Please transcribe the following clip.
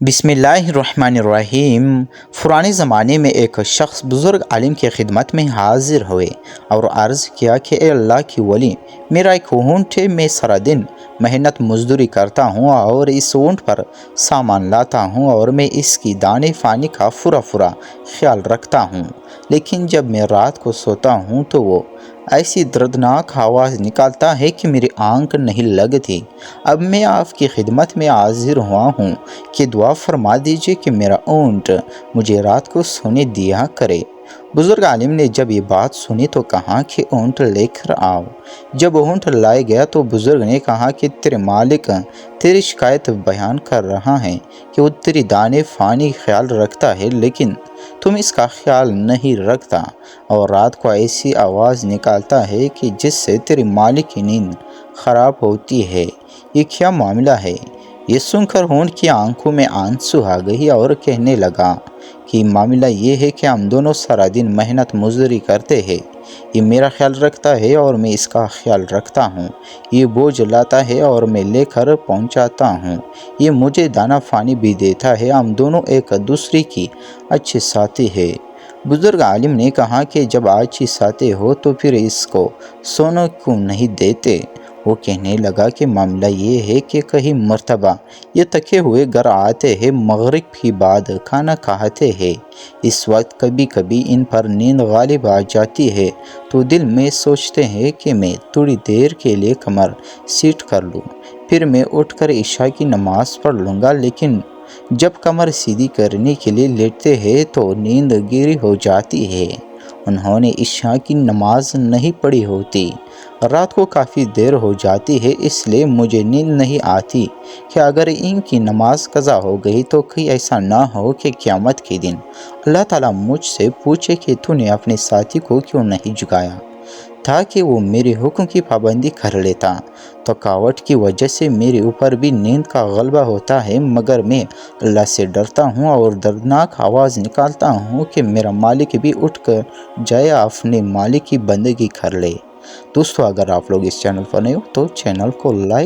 बिस्मिल्लाहिर्रहमानिर्रहीम। पुराने ज़माने में एक शख्स बुज़ुर्ग आलिम की खिदमत में हाजिर हुए और अर्ज़ किया कि ए अल्लाह की वली, मेरा एक ऊँट है। मैं सारा दिन मेहनत मजदूरी करता हूँ और इस ऊँट पर सामान लाता हूँ और मैं इसकी दाने पानी का पूरा ख्याल रखता हूँ, लेकिन जब मैं रात को सोता हूँ तो वो ऐसी दर्दनाक आवाज़ निकालता है कि मेरी आंख नहीं लगती। अब मैं आपकी खिदमत में हाजिर हुआ हूँ कि दुआ फरमा दीजिए कि मेरा ऊँट मुझे रात को सोने दिया करे। बुजुर्ग आलिम ने जब ये बात सुनी तो कहा कि ऊँट लेकर आओ। जब ऊँट लाया गया तो बुजुर्ग ने कहा कि तेरे मालिक तेरी शिकायत बयान कर रहा है कि वो तेरी दाने पानी ख्याल रखता है, लेकिन तुम इसका ख्याल नहीं रखता और रात को ऐसी आवाज़ निकालता है कि जिससे तेरे मालिक की नींद खराब होती है। ये क्या मामला है? ये सुनकर ऊँट की आंखों में आंसू आ गई और कहने लगा कि मामला ये है कि हम दोनों सारा दिन मेहनत मजदूरी करते हैं। ये मेरा ख्याल रखता है और मैं इसका ख्याल रखता हूँ। ये बोझ लाता है और मैं लेकर पहुँचाता हूँ। ये मुझे दाना पानी भी देता है। हम दोनों एक दूसरे की अच्छे साथी है। बुजुर्ग आलिम ने कहा कि जब अच्छी साथी हो तो फिर इसको सोने क्यों नहीं देते? वो कहने लगा कि मामला ये है कि कई मर्तबा ये थके हुए घर आते हैं, मगरिब के बाद खाना खाते हैं। इस वक्त कभी कभी इन पर नींद गालिब आ जाती है तो दिल में सोचते हैं कि मैं थोड़ी देर के लिए कमर सीट कर लूँ, फिर मैं उठकर इशा की नमाज़ पढ़ लूँगा। लेकिन जब कमर सीधी करने के लिए लेटते हैं तो नींद गिरी हो जाती है। उन्होंने इशा की नमाज नहीं पढ़ी होती। रात को काफ़ी देर हो जाती है, इसलिए मुझे नींद नहीं आती कि अगर इनकी नमाज कज़ा हो गई तो कहीं ऐसा ना हो कि क़यामत के दिन अल्लाह ताला मुझसे पूछे कि तूने अपने साथी को क्यों नहीं जगाया ताकि वो मेरे हुक्म की पाबंदी कर लेता। थकावट की वजह से मेरे ऊपर भी नींद का गलबा होता है, मगर मैं अल्लाह से डरता हूँ और दर्दनाक आवाज़ निकालता हूँ कि मेरा मालिक भी उठ कर जाए, अपने मालिक की बंदगी कर ले। दोस्तों, अगर आप लोग इस चैनल पर नए हो तो चैनल को लाइक